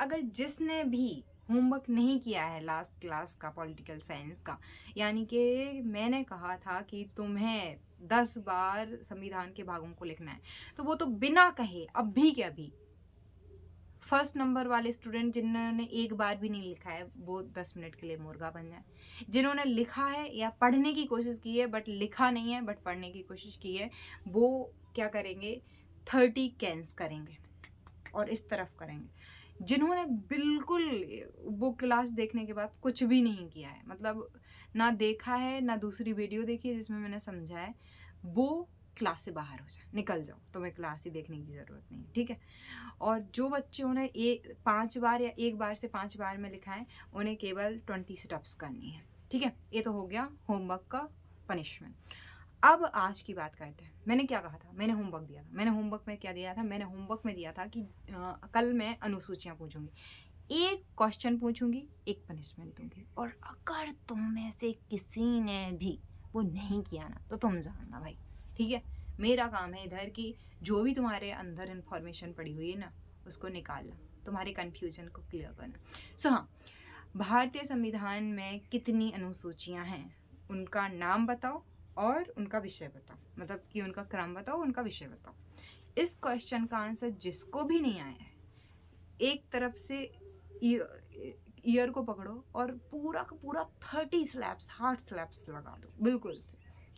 अगर जिसने भी होमवर्क नहीं किया है लास्ट क्लास का पॉलिटिकल साइंस का, यानी कि मैंने कहा था कि तुम्हें 10 बार संविधान के भागों को लिखना है, तो वो तो बिना कहे अभी के अभी फर्स्ट नंबर वाले स्टूडेंट जिन्होंने एक बार भी नहीं लिखा है वो 10 मिनट के लिए मुर्गा बन जाए। जिन्होंने लिखा है या पढ़ने की कोशिश की है बट लिखा नहीं है बट पढ़ने की कोशिश की है, वो क्या करेंगे, 30 कैंस करेंगे और इस तरफ करेंगे। जिन्होंने बिल्कुल वो क्लास देखने के बाद कुछ भी नहीं किया है, मतलब ना देखा है ना दूसरी वीडियो देखी है जिसमें मैंने समझा है, वो क्लास से बाहर हो जाए, निकल जाओ, तुम्हें क्लास ही देखने की ज़रूरत नहीं है, ठीक है। और जो बच्चों ने 5 बार या एक बार से 5 बार में लिखा है, उन्हें केवल 20 स्टेप्स करनी है, ठीक है। ये तो हो गया होमवर्क का पनिशमेंट। अब आज की बात करते हैं। मैंने क्या कहा था, मैंने होमवर्क दिया था। मैंने होमवर्क में क्या दिया था, मैंने होमवर्क में दिया था कि कल मैं अनुसूचियाँ पूछूंगी, एक क्वेश्चन पूछूंगी, एक पनिशमेंट दूंगी, और अगर तुम में से किसी ने भी वो नहीं किया ना, तो तुम जानना भाई, ठीक है। मेरा काम है इधर की जो भी तुम्हारे अंदर इन्फॉर्मेशन पड़ी हुई है ना, उसको निकालना, तुम्हारे कन्फ्यूजन को क्लियर करना। सो हाँ, भारतीय संविधान में कितनी अनुसूचियाँ हैं, उनका नाम बताओ और उनका विषय बताओ, मतलब कि उनका क्रम बताओ, उनका विषय बताओ। इस क्वेश्चन का आंसर जिसको भी नहीं आया है, एक तरफ से ईयर को पकड़ो और पूरा का पूरा 30 स्लैप्स, हार्ड स्लैप्स लगा दो, बिल्कुल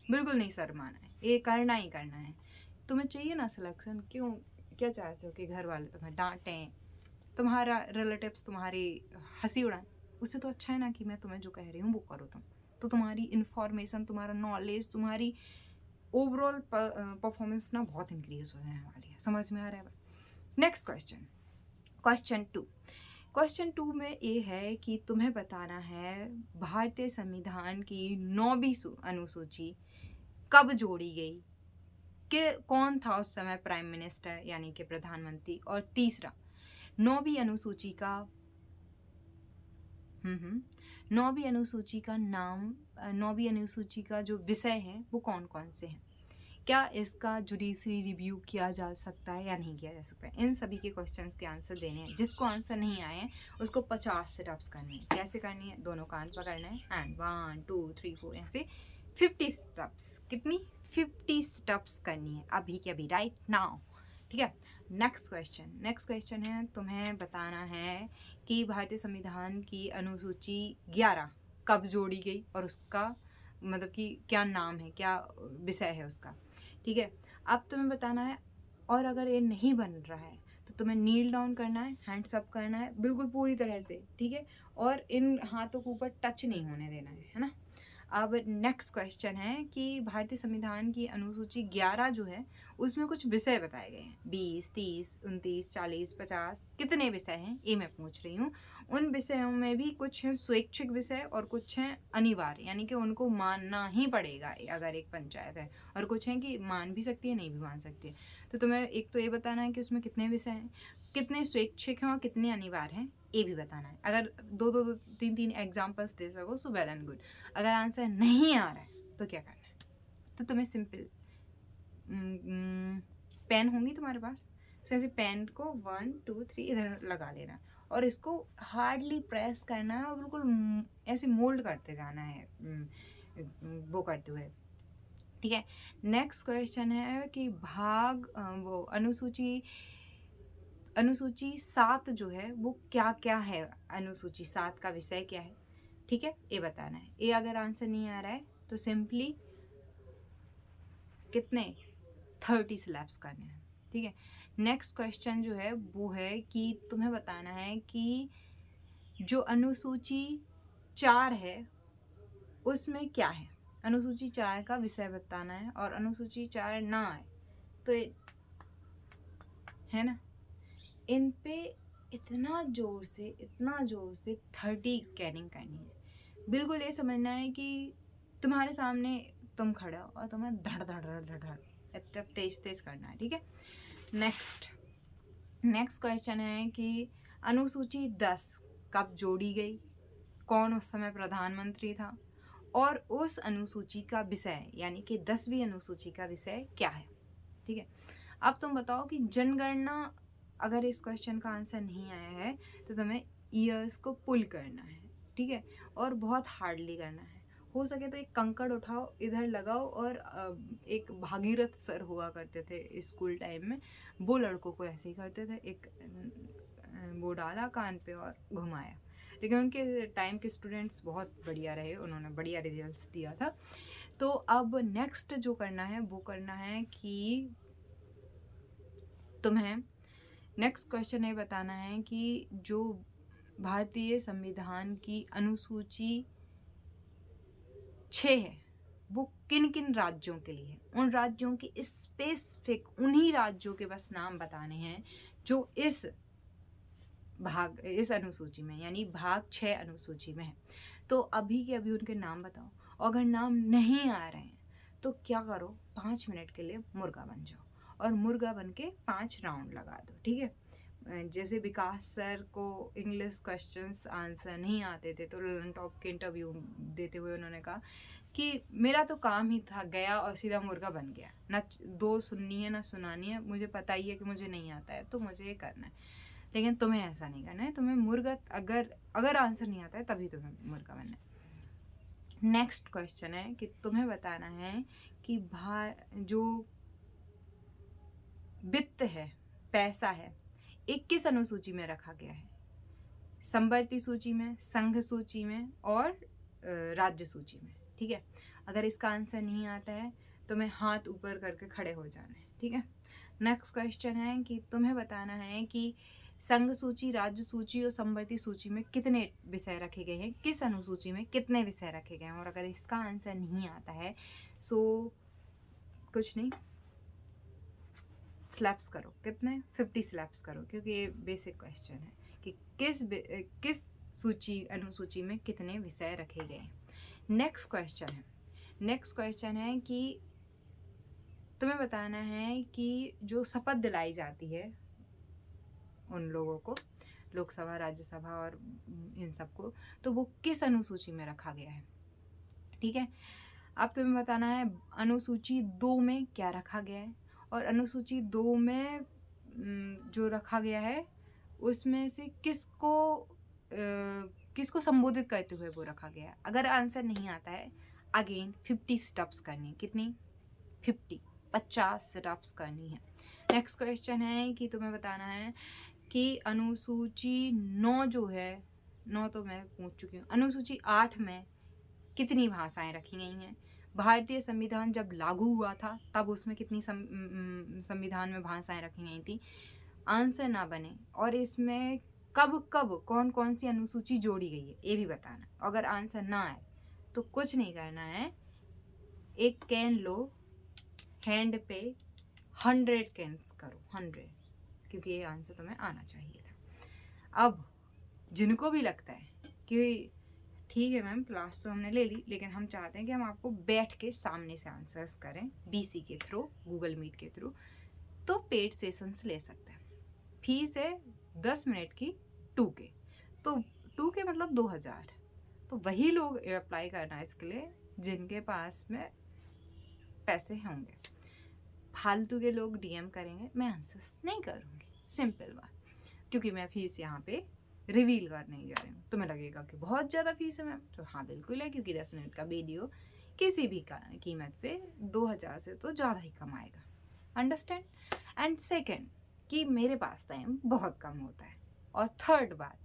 बिल्कुल नहीं शर्माना है, ये करना ही करना है। तुम्हें चाहिए ना सिलेक्शन, क्यों, क्या चाहते हो कि घर वाले तुम्हें डांटें, तुम्हारा रिलेटिव्स तुम्हारी हंसी उड़ाएं? उससे तो अच्छा है ना कि मैं तुम्हें जो कह रही हूँ वो करो तुम, तो तुम्हारी इन्फॉर्मेशन, तुम्हारा नॉलेज, तुम्हारी ओवरऑल परफॉर्मेंस ना बहुत इंक्रीज हो जाने वाली है। समझ में आ रहा है? Next question, question 2। क्वेश्चन 2 में ये है कि तुम्हें बताना है भारतीय संविधान की 9वीं अनुसूची कब जोड़ी गई, कि कौन था उस समय प्राइम मिनिस्टर यानी कि प्रधानमंत्री, और तीसरा 9वीं अनुसूची का 9वीं अनुसूची का नाम, 9वीं अनुसूची का जो विषय है वो कौन कौन से हैं, क्या इसका जुडिशरी रिव्यू किया जा सकता है या नहीं किया जा सकता है। इन सभी के क्वेश्चंस के आंसर देने हैं। जिसको आंसर नहीं आए हैं उसको 50 सिटअप्स करनी है। कैसे करनी है, दोनों कान पकड़ना है एंड 1 2 3 4 ऐसे 50 स्टेप्स। कितनी, 50 स्टेप्स करनी है अभी के अभी, राइट नाउ, ठीक है। नेक्स्ट क्वेश्चन है, तुम्हें बताना है कि भारतीय संविधान की अनुसूची 11 कब जोड़ी गई और उसका मतलब कि क्या नाम है, क्या विषय है उसका, ठीक है। अब तुम्हें बताना है, और अगर ये नहीं बन रहा है तो तुम्हें नील डाउन करना है, हैंड्स अप करना है बिल्कुल पूरी तरह से, ठीक है। और इन हाथों को ऊपर टच नहीं होने देना है ना। अब नेक्स्ट क्वेश्चन है कि भारतीय संविधान की अनुसूची 11 जो है उसमें कुछ विषय बताए गए हैं, 20 30 29 40 50 कितने विषय हैं ये मैं पूछ रही हूँ। उन विषयों में भी कुछ हैं स्वैच्छिक विषय और कुछ हैं अनिवार्य, यानी कि उनको मानना ही पड़ेगा अगर एक पंचायत है, और कुछ हैं कि मान भी सकती है नहीं भी मान सकती है। तो तुम्हें एक तो ये बताना है कि उसमें कितने विषय हैं, कितने स्वैच्छिक हैं और कितने अनिवार्य हैं, ये भी बताना है। अगर दो दो तीन तीन एग्जाम्पल्स दे सको सो वेल एंड गुड। अगर आंसर नहीं आ रहा है तो क्या करना है, तो तुम्हें सिंपल पेन होंगी तुम्हारे पास, तो ऐसे पेन को 1 2 3 इधर लगा लेना और इसको हार्डली प्रेस करना है और बिल्कुल ऐसे मोल्ड करते जाना है वो करते हुए, ठीक है। नेक्स्ट क्वेश्चन है कि वो अनुसूची 7 जो है वो क्या क्या है, अनुसूची 7 का विषय क्या है, ठीक है, ये बताना है। ये अगर आंसर नहीं आ रहा है तो सिंपली कितने 30 स्लैप्स करने हैं, ठीक है। नेक्स्ट क्वेश्चन जो है वो है कि तुम्हें बताना है कि जो अनुसूची 4 है उसमें क्या है, अनुसूची 4 का विषय बताना है, और अनुसूची 4 ना आए तो है ना, इन पे इतना जोर से 30 कैनिंग करनी है। बिल्कुल ये समझना है कि तुम्हारे सामने तुम खड़े हो और तुम्हें धड़ धड़ धड़ धड़ धड़ इतना तेज तेज करना है, ठीक है। नेक्स्ट क्वेश्चन है कि अनुसूची 10 कब जोड़ी गई, कौन उस समय प्रधानमंत्री था, और उस अनुसूची का विषय यानी कि 10वीं अनुसूची का विषय क्या है, ठीक है। अब तुम बताओ कि जनगणना अगर इस क्वेश्चन का आंसर नहीं आया है तो तुम्हें ईयर्स को पुल करना है, ठीक है, और बहुत हार्डली करना है। हो सके तो एक कंकड़ उठाओ, इधर लगाओ, और एक भागीरथ सर हुआ करते थे स्कूल टाइम में, वो लड़कों को ऐसे ही करते थे, एक वो डाला कान पे और घुमाया। लेकिन उनके टाइम के स्टूडेंट्स बहुत बढ़िया रहे, उन्होंने बढ़िया रिजल्ट्स दिया था। तो अब नेक्स्ट जो करना है वो करना है कि तुम्हें नेक्स्ट क्वेश्चन ये बताना है कि जो भारतीय संविधान की अनुसूची 6 है वो किन किन राज्यों के लिए है। उन राज्यों की स्पेसिफिक उन्हीं राज्यों के बस नाम बताने हैं जो इस अनुसूची में, यानी भाग 6 अनुसूची में है। तो अभी के अभी उनके नाम बताओ, और अगर नाम नहीं आ रहे हैं तो क्या करो, 5 मिनट के लिए मुर्गा बन जाओ और मुर्गा बन के 5 राउंड लगा दो, ठीक है। जैसे विकास सर को इंग्लिश क्वेश्चंस आंसर नहीं आते थे तो ललन टॉप के इंटरव्यू देते हुए उन्होंने कहा कि मेरा तो काम ही था, गया और सीधा मुर्गा बन गया, ना दो सुननी है ना सुनानी है, मुझे पता ही है कि मुझे नहीं आता है तो मुझे ये करना है। लेकिन तुम्हें ऐसा नहीं करना है, तुम्हें मुर्गा अगर आंसर नहीं आता है तभी तुम्हें मुर्गा बनना है। नेक्स्ट क्वेश्चन है कि तुम्हें बताना है कि जो वित्त है, पैसा है, 21 अनुसूची में रखा गया है, संवर्ती सूची में, संघ सूची में और राज्य सूची में, ठीक है। अगर इसका आंसर नहीं आता है तो मैं हाथ ऊपर करके खड़े हो जाना है, ठीक है। नेक्स्ट क्वेश्चन है कि तुम्हें बताना है कि संघ सूची, राज्य सूची और संवर्ती सूची में कितने विषय रखे गए हैं, किस अनुसूची में कितने विषय रखे गए हैं। और अगर इसका आंसर नहीं आता है सो कुछ नहीं, स्लैप्स करो, कितने 50 स्लैप्स करो, क्योंकि ये बेसिक क्वेश्चन है कि किस अनुसूची में कितने विषय रखे गए हैं। नेक्स्ट क्वेश्चन है कि तुम्हें बताना है कि जो शपथ दिलाई जाती है उन लोगों को, लोकसभा, राज्यसभा और इन सबको, तो वो किस अनुसूची में रखा गया है, ठीक है। अब तुम्हें बताना है अनुसूची 2 में क्या रखा गया है, और अनुसूची 2 में जो रखा गया है उसमें से किसको संबोधित करते हुए वो रखा गया है। अगर आंसर नहीं आता है अगेन 50 स्टेप्स करनी है, कितनी 50 स्टेप्स करनी है। नेक्स्ट क्वेश्चन है कि तुम्हें बताना है कि अनुसूची 9 जो है, 9 तो मैं पूछ चुकी हूँ, अनुसूची 8 में कितनी भाषाएं रखी गई हैं। भारतीय संविधान जब लागू हुआ था तब उसमें कितनी संविधान में भाषाएं रखी गई थी। आंसर ना बने और इसमें कब कौन कौन सी अनुसूची जोड़ी गई है ये भी बताना। अगर आंसर ना आए तो कुछ नहीं करना है, एक कैन लो, हैंड पे 100 कैन्स करो, 100, क्योंकि ये आंसर तुम्हें आना चाहिए था। अब जिनको भी लगता है कि ठीक है मैम क्लास तो हमने ले ली, लेकिन हम चाहते हैं कि हम आपको बैठ के सामने से आंसर्स करें BC के थ्रू, गूगल मीट के थ्रू, तो पेड सेशंस ले सकते हैं। फीस है 10 मिनट की 2K, तो 2K मतलब 2000। तो वही लोग अप्लाई करना है इसके लिए जिनके पास में पैसे होंगे। फालतू के लोग DM करेंगे, मैं आंसर्स नहीं करूँगी, सिंपल बात, क्योंकि मैं फीस यहाँ पे रिवील करने जा रही हूँ। तुम्हें लगेगा कि बहुत ज़्यादा फीस है मैम, तो हाँ बिल्कुल है, क्योंकि 10 मिनट का वीडियो किसी भी कीमत पे 2000 से तो ज़्यादा ही कमाएगा, अंडरस्टैंड। एंड सेकेंड कि मेरे पास टाइम बहुत कम होता है, और थर्ड बात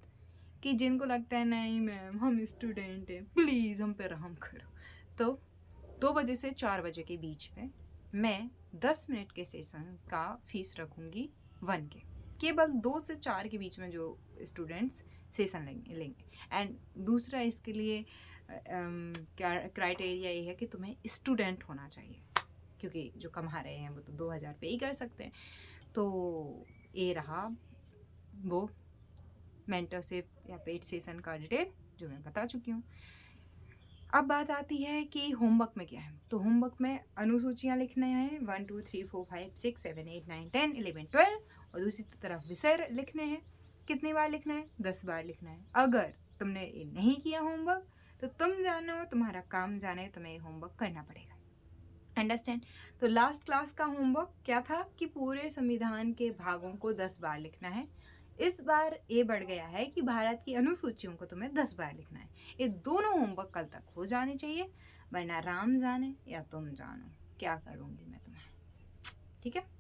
कि जिनको लगता है नहीं मैम हम स्टूडेंट हैं प्लीज़ हम पे रहम करो, तो 2 बजे से 4 बजे के बीच में मैं 10 मिनट के सेशन का फीस रखूँगी 1K। केवल 2 से 4 के बीच में जो स्टूडेंट्स सेशन लेंगे। एंड दूसरा इसके लिए क्राइटेरिया ये है कि तुम्हें स्टूडेंट होना चाहिए, क्योंकि जो कमा रहे हैं वो तो 2000 पे ही कर सकते हैं। तो ये रहा वो मेंटरशिप या पेड सेशन का डिटेल जो मैं बता चुकी हूँ। अब बात आती है कि होमवर्क में क्या है। तो होमवर्क में अनुसूचियाँ लिखने हैं 1 2 3 4 5 6 7 8 9 10 11 12, और दूसरी तरफ विषय लिखने हैं। कितनी बार लिखना है? 10 बार लिखना है। अगर तुमने ये नहीं किया होमवर्क तो तुम जानो, तुम्हारा काम जाने, तुम्हें होमवर्क करना पड़ेगा। अंडरस्टैंड। तो लास्ट क्लास का होमवर्क क्या था कि पूरे संविधान के भागों को 10 बार लिखना है। इस बार ये बढ़ गया है कि भारत की अनुसूचियों को तुम्हें 10 बार लिखना है। ये दोनों होमवर्क कल तक हो जाने चाहिए, वरना राम जाने या तुम जानो क्या करूँगी मैं तुम्हें। ठीक है।